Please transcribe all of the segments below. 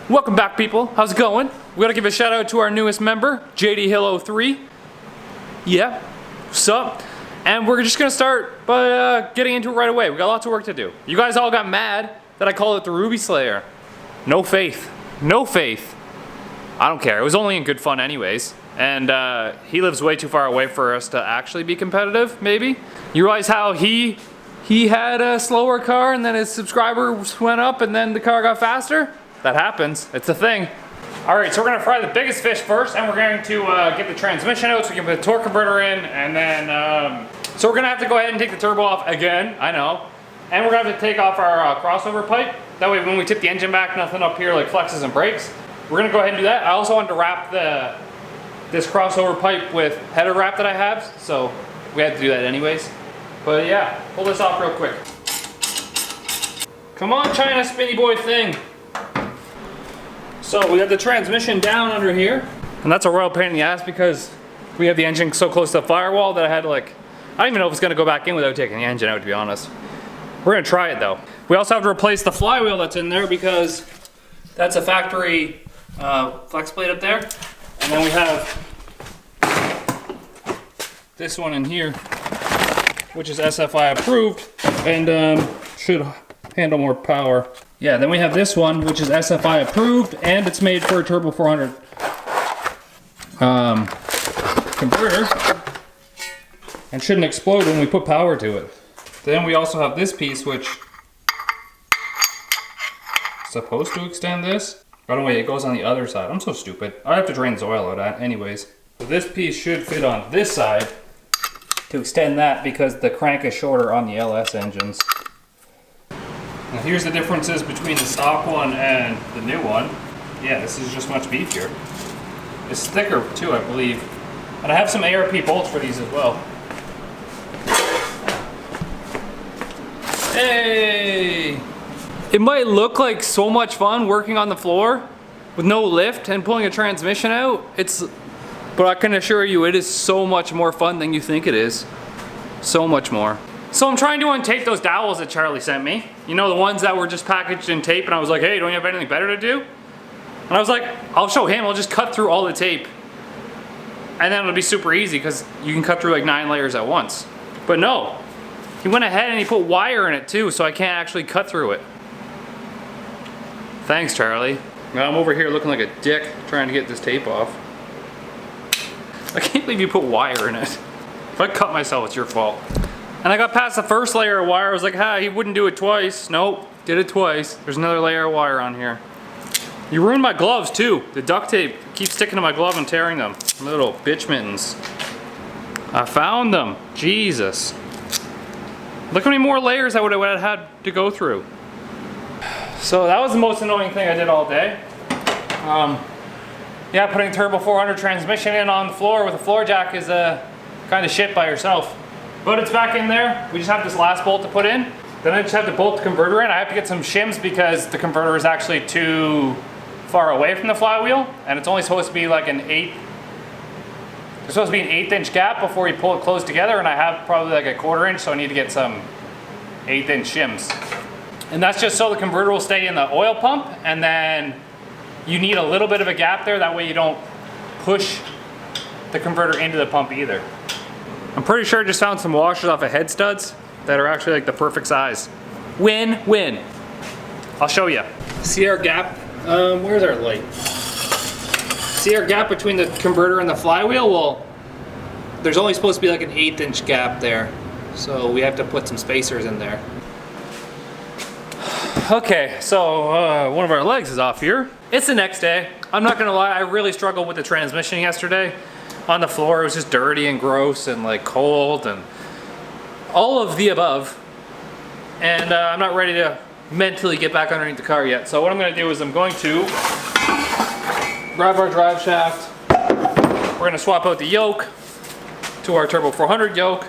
Welcome back, people. How's it going? We gotta give a shout out to our newest member, JD Hill 03. Yeah, what's up? And we're just gonna start by getting into it right away. We got lots of work to do. You guys all got mad that I called it the Ruby Slayer. No faith. No faith. I don't care. It was only in good fun anyways. And he lives way too far away for us to actually be competitive, maybe. You realize how he had a slower car and then his subscribers went up and then the car got faster? That happens. It's a thing. All right, so we're gonna fry the biggest fish first, and we're going to get the transmission out so we can put the torque converter in, and then, so we're gonna have to go ahead and take the turbo off again, I know. And we're gonna have to take off our crossover pipe. That way when we tip the engine back, nothing up here like flexes and brakes. We're gonna go ahead and do that. I also wanted to wrap this crossover pipe with header wrap that I have, so we had to do that anyways. But yeah, pull this off real quick. Come on, China spinny boy thing. So we have the transmission down under here, and that's a royal pain in the ass because we have the engine so close to the firewall that I had to I don't even know if it's gonna go back in without taking the engine out, to be honest. We're gonna try it though. We also have to replace the flywheel that's in there because that's a factory flex plate up there. And then we have this one in here, which is SFI approved and should handle more power. Yeah, then we have this one, which is SFI approved, and it's made for a Turbo 400 converter, and shouldn't explode when we put power to it. Then we also have this piece, which is supposed to extend this. By the way, it goes on the other side. I'm so stupid. I have to drain the oil out of that anyways. So this piece should fit on this side to extend that because the crank is shorter on the LS engines. Now here's the differences between the stock one and the new one. Yeah, this is just much beefier. It's thicker too, I believe. And I have some ARP bolts for these as well. Hey! It might look like so much fun working on the floor with no lift and pulling a transmission out. But I can assure you it is so much more fun than you think it is. So much more. So I'm trying to untape those dowels that Charlie sent me. You know, the ones that were just packaged in tape, and I was like, hey, don't you have anything better to do? And I was like, I'll show him, I'll just cut through all the tape. And then it'll be super easy because you can cut through like 9 layers at once. But no, he went ahead and he put wire in it too, so I can't actually cut through it. Thanks, Charlie. Now I'm over here looking like a dick trying to get this tape off. I can't believe you put wire in it. If I cut myself, it's your fault. And I got past the first layer of wire. I was like, he wouldn't do it twice. Nope, did it twice. There's another layer of wire on here. You ruined my gloves too. The duct tape keeps sticking to my glove and tearing them. My little bitch mittens. I found them. Jesus. Look how many more layers I would have had to go through. So that was the most annoying thing I did all day. Yeah, putting Turbo 400 transmission in on the floor with a floor jack is kind of shit by yourself. But it's back in there. We just have this last bolt to put in. Then I just have to bolt the converter in. I have to get some shims because the converter is actually too far away from the flywheel, and it's only supposed to be like an 8. There's supposed to be an 1/8 inch gap before you pull it close together, and I have probably like a 1/4 inch, so I need to get some 1/8 inch shims. And that's just so the converter will stay in the oil pump, and then you need a little bit of a gap there. That way you don't push the converter into the pump either. I'm pretty sure I just found some washers off of head studs that are actually like the perfect size. Win-win. I'll show you. See our gap? Where's our light? See our gap between the converter and the flywheel? Well, there's only supposed to be like an 1/8 inch gap there. So we have to put some spacers in there. Okay, so one of our legs is off here. It's the next day. I'm not gonna lie, I really struggled with the transmission yesterday. On the floor, it was just dirty and gross and like cold and all of the above. And I'm not ready to mentally get back underneath the car yet. So what I'm gonna do is I'm going to grab our drive shaft. We're gonna swap out the yoke to our Turbo 400 yoke.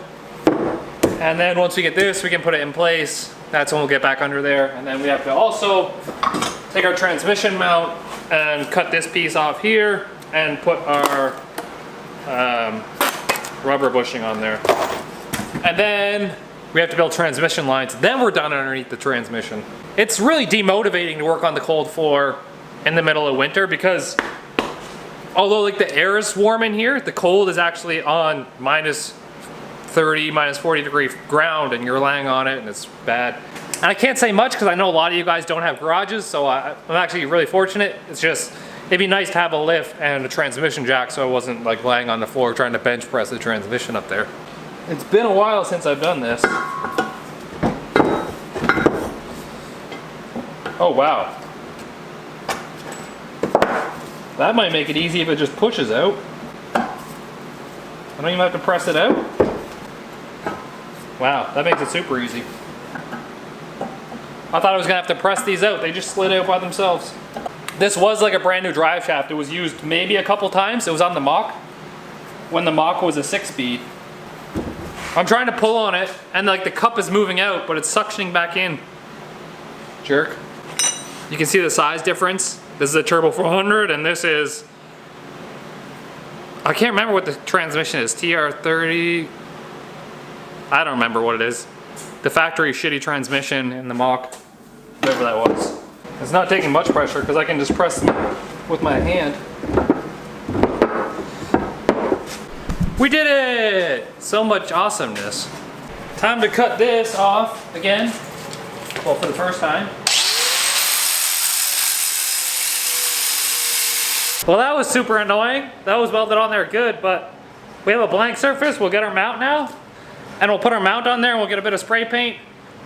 And then once we get this, we can put it in place. That's when we'll get back under there. And then we have to also take our transmission mount and cut this piece off here and put our rubber bushing on there. And then we have to build transmission lines. Then we're done underneath the transmission. It's really demotivating to work on the cold floor in the middle of winter, because although like the air is warm in here, the cold is actually on minus 30, minus 40 degree ground, and you're laying on it and it's bad. And I can't say much because I know a lot of you guys don't have garages, so I'm actually really fortunate. It's just, it'd be nice to have a lift and a transmission jack so I wasn't like laying on the floor trying to bench press the transmission up there. It's been a while since I've done this. Oh wow. That might make it easy if it just pushes out. I don't even have to press it out. Wow, that makes it super easy. I thought I was gonna have to press these out. They just slid out by themselves. This was like a brand new drive shaft. It was used maybe a couple times. It was on the Mach when the Mach was a 6-speed. I'm trying to pull on it and like the cup is moving out, but it's suctioning back in. Jerk. You can see the size difference. This is a Turbo 400 and this is, I can't remember what the transmission is, TR30. I don't remember what it is. The factory shitty transmission in the Mach, whatever that was. It's not taking much pressure because I can just press with my hand. We did it! So much awesomeness. Time to cut this off again. Well, for the first time. Well, that was super annoying. That was welded on there good, but we have a blank surface. We'll get our mount now. And we'll put our mount on there and we'll get a bit of spray paint.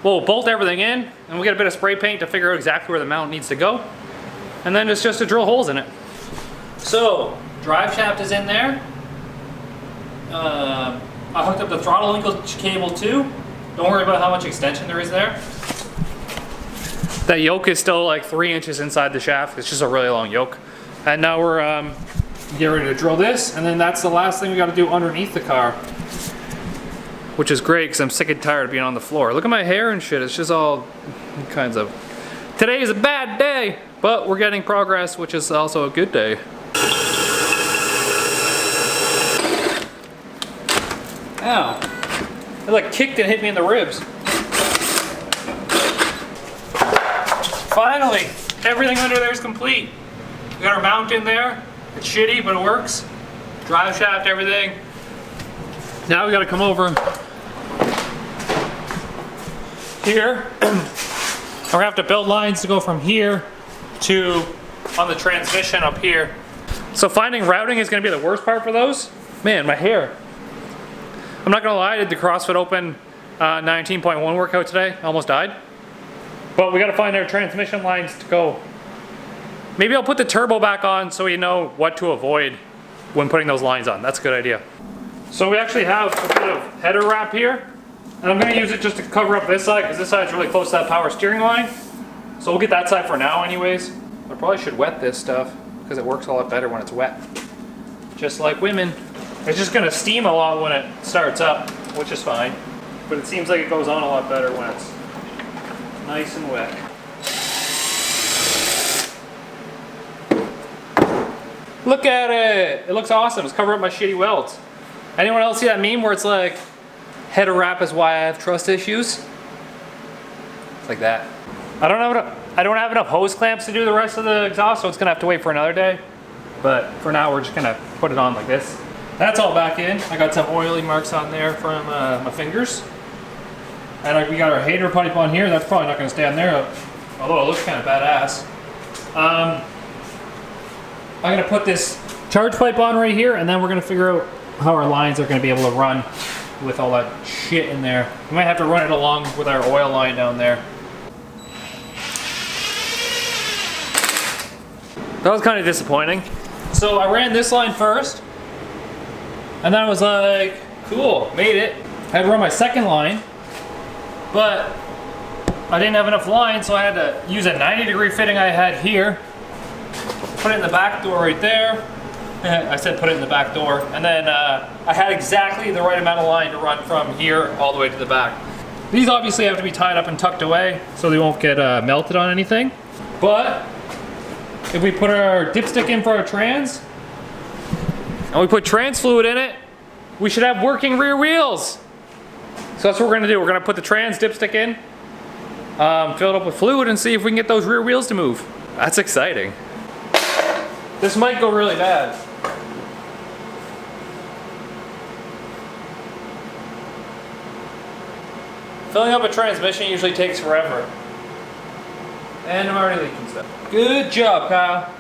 We'll bolt everything in and we'll get a bit of spray paint to figure out exactly where the mount needs to go. And then it's just to drill holes in it. So, drive shaft is in there. I hooked up the throttle linkage cable too. Don't worry about how much extension there is there. That yoke is still like 3 inches inside the shaft. It's just a really long yoke. And now we're getting ready to drill this, and then that's the last thing we got to do underneath the car. Which is great because I'm sick and tired of being on the floor. Look at my hair and shit. It's just all kinds of... Today is a bad day, but we're getting progress, which is also a good day. Ow. It like kicked and hit me in the ribs. Finally, everything under there is complete. We got our mount in there. It's shitty, but it works. Drive shaft, everything. Now we gotta come over here. We're gonna have to build lines to go from here to on the transmission up here. So finding routing is gonna be the worst part for those. Man, my hair. I'm not gonna lie, I did the CrossFit Open 19.1 workout today. Almost died. But we gotta find our transmission lines to go. Maybe I'll put the turbo back on so we know what to avoid when putting those lines on. That's a good idea. So we actually have a bit of header wrap here. And I'm gonna use it just to cover up this side because this side's really close to that power steering line. So we'll get that side for now anyways. I probably should wet this stuff because it works a lot better when it's wet. Just like women. It's just gonna steam a lot when it starts up, which is fine. But it seems like it goes on a lot better when it's nice and wet. Look at it! It looks awesome. It's covering up my shitty welds. Anyone else see that meme where it's like, header wrap is why I have trust issues? It's like that. I don't have enough hose clamps to do the rest of the exhaust, so it's gonna have to wait for another day. But for now, we're just gonna put it on like this. That's all back in. I got some oily marks on there from my fingers. And we got our hater pipe on here. That's probably not gonna stay on there, although it looks kind of badass. I'm gonna put this charge pipe on right here, and then we're gonna figure out how our lines are gonna be able to run with all that shit in there. We might have to run it along with our oil line down there. That was kind of disappointing. So I ran this line first, and then I was like, cool, made it. I had to run my second line, but I didn't have enough line, so I had to use a 90-degree fitting I had here. Put it in the back door right there. I said put it in the back door. And then I had exactly the right amount of line to run from here all the way to the back. These obviously have to be tied up and tucked away so they won't get melted on anything. But if we put our dipstick in for our trans, and we put trans fluid in it, we should have working rear wheels. So that's what we're gonna do. We're gonna put the trans dipstick in, fill it up with fluid and see if we can get those rear wheels to move. That's exciting. This might go really bad. Filling up a transmission usually takes forever. And I'm already leaking stuff. Good job, Kyle.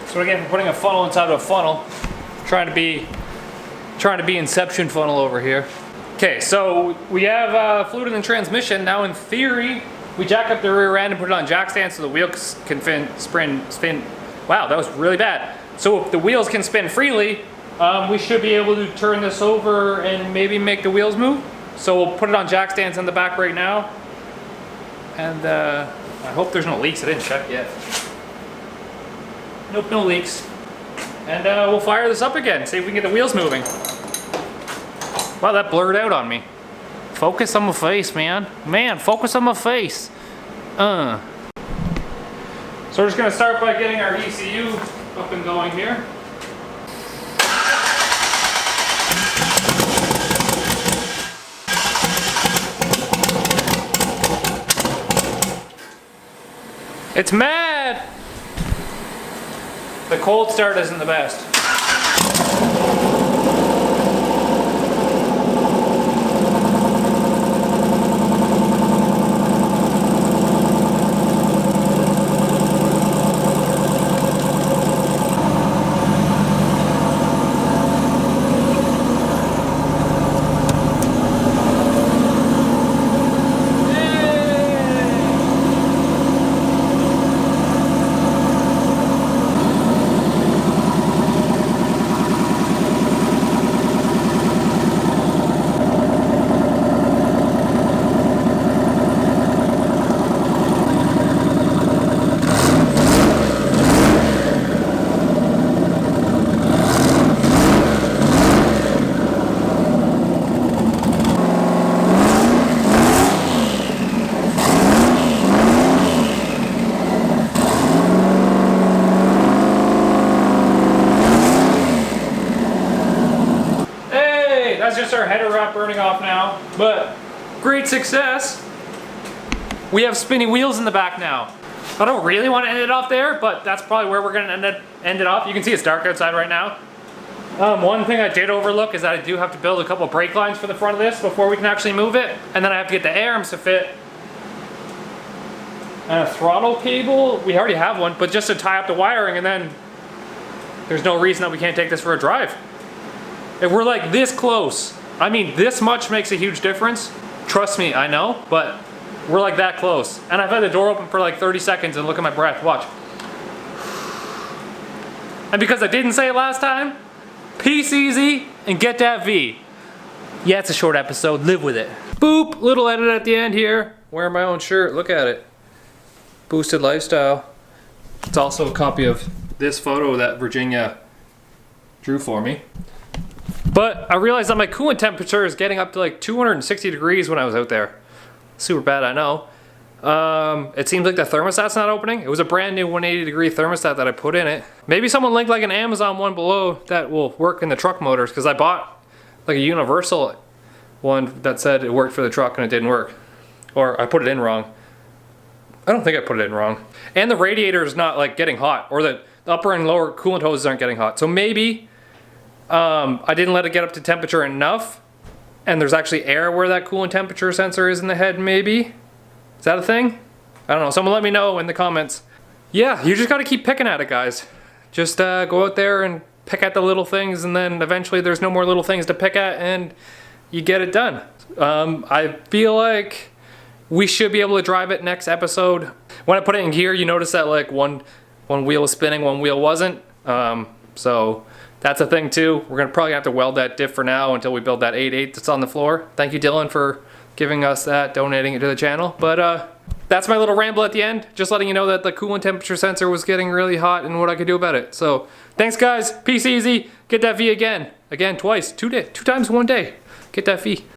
So again, for putting a funnel inside of a funnel. Trying to be Inception funnel over here. Okay, so we have fluid in the transmission. Now in theory, we jack up the rear end and put it on jack stand so the wheels can spin. Wow, that was really bad. So if the wheels can spin freely, we should be able to turn this over and maybe make the wheels move. So we'll put it on jack stands in the back right now. And I hope there's no leaks. I didn't check yet. Nope, no leaks. And we'll fire this up again, see if we can get the wheels moving. Wow, that blurred out on me. Focus on my face, man. Man, focus on my face. So we're just gonna start by getting our ECU up and going here. It's mad! The cold start isn't the best. That's just our header wrap burning off now, but great success. We have spinny wheels in the back now. I don't really want to end it off there, but that's probably where we're going to end it off. You can see it's dark outside right now. One thing I did overlook is that I do have to build a couple brake lines for the front of this before we can actually move it, and then I have to get the A-arms to fit. And a throttle cable, we already have one, but just to tie up the wiring, and then there's no reason that we can't take this for a drive. If we're like this close, I mean this much makes a huge difference. Trust me, I know, but we're like that close. And I've had the door open for like 30 seconds and look at my breath, watch. And because I didn't say it last time, peace easy and get that V. Yeah, it's a short episode, live with it. Boop, little edit at the end here. Wearing my own shirt, look at it. Boosted lifestyle. It's also a copy of this photo that Virginia drew for me. But I realized that my coolant temperature is getting up to like 260 degrees when I was out there. Super bad, I know. It seems like the thermostat's not opening. It was a brand new 180 degree thermostat that I put in it. Maybe someone linked like an Amazon one below that will work in the truck motors, because I bought like a universal one that said it worked for the truck and it didn't work. Or I put it in wrong. I don't think I put it in wrong. And the radiator is not like getting hot, or the upper and lower coolant hoses aren't getting hot. So maybe I didn't let it get up to temperature enough, and there's actually air where that coolant temperature sensor is in the head, maybe? Is that a thing? I don't know, someone let me know in the comments. Yeah, you just gotta keep picking at it, guys. Just go out there and pick at the little things, and then eventually there's no more little things to pick at, and you get it done. I feel like we should be able to drive it next episode. When I put it in gear, you notice that like one wheel was spinning, one wheel wasn't. So that's a thing too. We're gonna probably have to weld that diff for now until we build that 8.8 that's on the floor. Thank you, Dylan, for giving us that, donating it to the channel. But that's my little ramble at the end. Just letting you know that the coolant temperature sensor was getting really hot and what I could do about it. So thanks, guys. Peace easy. Get that V again. Again, twice. Two times in one day. Get that V.